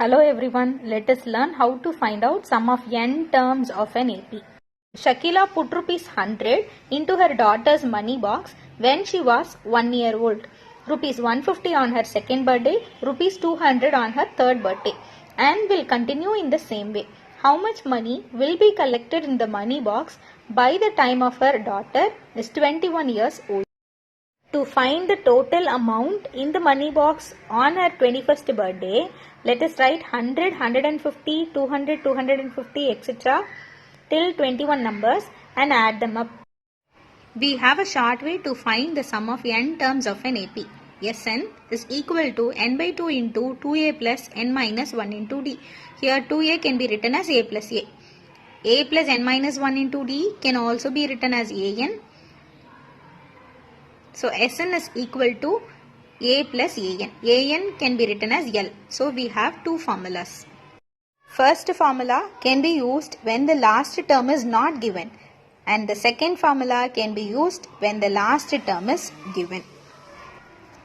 Hello everyone, let us learn how to find out sum of n terms of an AP. Shakila put rupees 100 into her daughter's money box when she was 1 year old. Rupees 150 on her second birthday, rupees 200 on her third birthday, and will continue in the same way. How much money will be collected in the money box by the time of her daughter is 21 years old? To find the total amount in the money box on her 21st birthday, let us write 100, 150, 200, 250, etc. till 21 numbers and add them up. We have a short way to find the sum of n terms of an AP. Sn is equal to n by 2 into 2a plus n minus 1 into d. Here 2a can be written as a plus a. A plus n minus 1 into d can also be written as an. So Sn is equal to a plus an. An can be written as L. So we have two formulas. First formula can be used when the last term is not given, and the second formula can be used when the last term is given.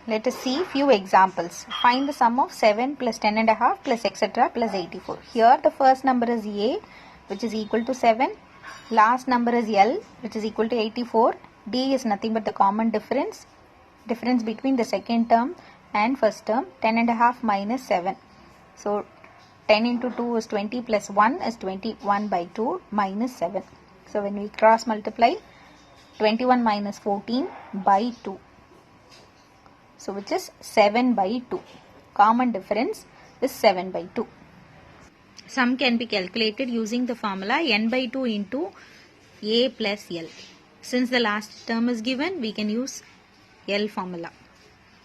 Let us see few examples. Find the sum of 7 plus 10 and a half plus etc. plus 84. Here the first number is A, which is equal to 7. Last number is L, which is equal to 84. D is nothing but the common difference between the second term and first term. 10 and a half minus 7. So 10 into 2 is 20 plus 1 is 21 by 2 minus 7. So when we cross multiply, 21 minus 14 by 2. So which is 7 by 2. Common difference is 7 by 2. Sum can be calculated using the formula n by 2 into a plus L. Since the last term is given, we can use L formula.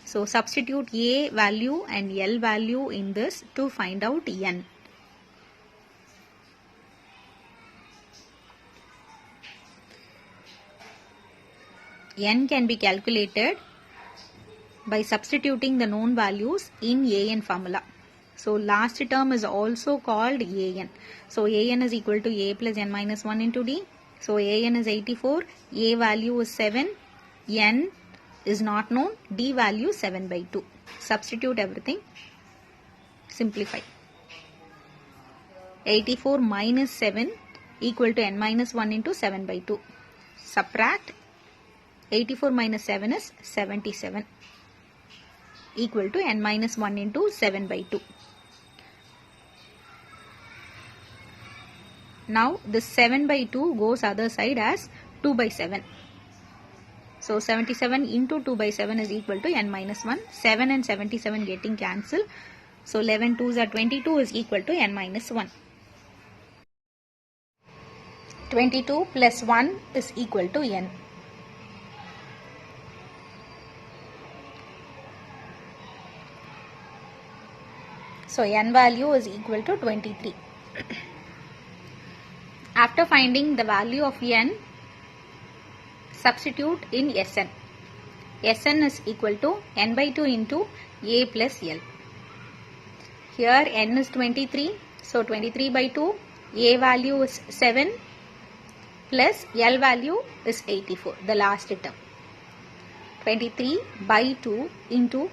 So substitute a value and L value in this to find out n. N can be calculated by substituting the known values in an formula. So last term is also called an. So an is equal to a plus n minus 1 into d. So an is 84, a value is 7, n is not known, d value 7 by 2. Substitute everything, simplify. 84 minus 7 equal to n minus 1 into 7 by 2. Subtract. 84 minus 7 is 77 equal to n minus 1 into 7 by 2. Now this 7 by 2 goes other side as 2 by 7. So 77 into 2 by 7 is equal to n minus 1. 7 and 77 getting cancelled. So 11 2s are 22 is equal to n minus 1. 22 plus 1 is equal to n. So n value is equal to 23. After finding the value of n, substitute in Sn. Sn is equal to n by 2 into a plus L. Here n is 23. So 23 by 2, a value is 7 plus L value is 84, the last term. 23 by 2 into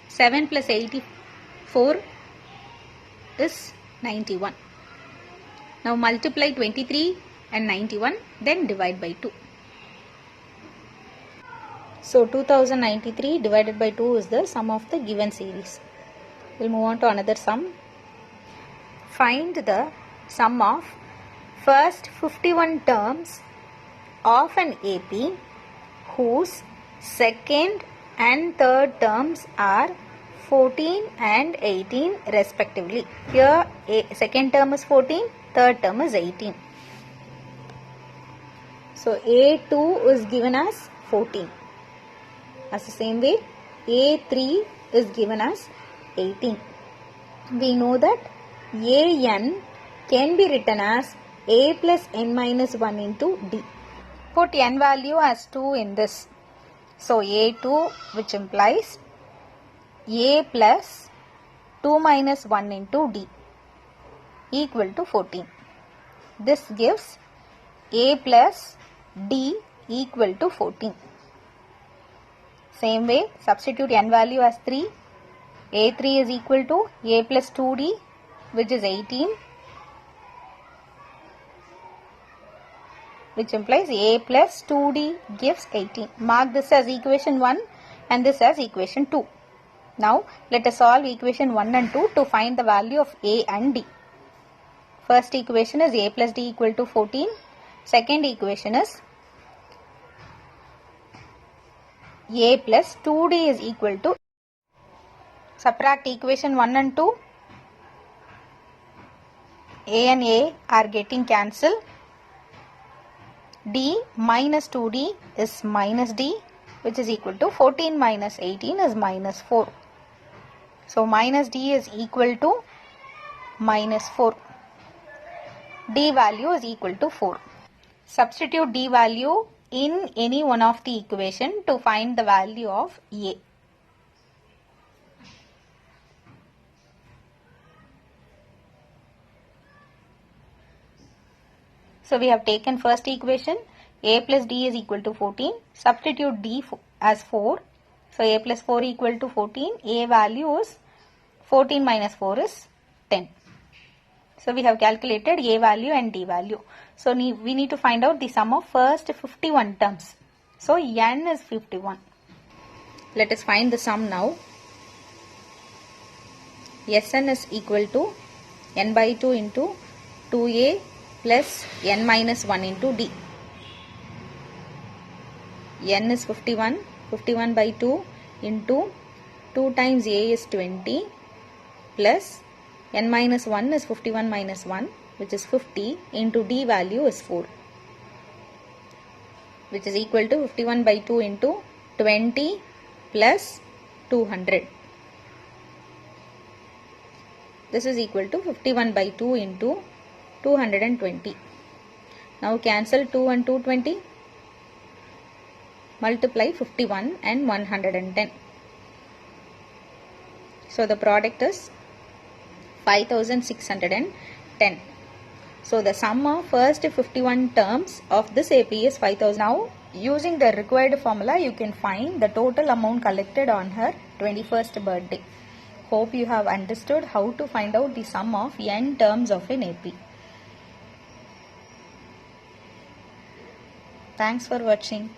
7 plus 84 is 91. Now multiply 23 and 91, then divide by 2. So 2093 divided by 2 is the sum of the given series. We'll move on to another sum. Find the sum of first 51 terms of an AP whose second and third terms are 14 and 18 respectively. Here second term is 14, third term is 18. So A2 is given as 14. As the same way, A3 is given as 18. We know that An can be written as a plus n minus 1 into d. Put n value as 2 in this. So A2, which implies a plus 2 minus 1 into d equal to 14. This gives a plus d equal to 14. Same way, substitute n value as 3. A3 is equal to a plus 2d which is 18, which implies a plus 2d gives 18. Mark this as equation 1 and this as equation 2. Now let us solve equation 1 and 2 to find the value of a and d. First equation is a plus d equal to 14. Second equation is a plus 2d is equal to. Subtract equation 1 and 2. A and a are getting cancelled. D minus 2d is minus d, which is equal to 14 minus 18 is minus 4. So minus d is equal to minus 4. D value is equal to 4. Substitute d value in any one of the equation to find the value of a. So we have taken first equation, a plus d is equal to 14. Substitute d as 4. So a plus 4 equal to 14. A value is 14 minus 4 is 10. So we have calculated a value and d value. So we need to find out the sum of first 51 terms. So n is 51. Let us find the sum now. Sn is equal to n by 2 into 2a plus n minus 1 into d. N is 51. 51 by 2 into 2 times a is 20 plus n minus 1 is 51 minus 1, which is 50, into d value is 4, which is equal to 51 by 2 into 20 plus 200. This is equal to 51 by 2 into 220. Now cancel 2 and 220. Multiply 51 and 110. So the product is 5610. So the sum of first 51 terms of this AP is 5000. Now using the required formula you can find the total amount collected on her 21st birthday. Hope you have understood how to find out the sum of n terms of an AP. Thanks for watching.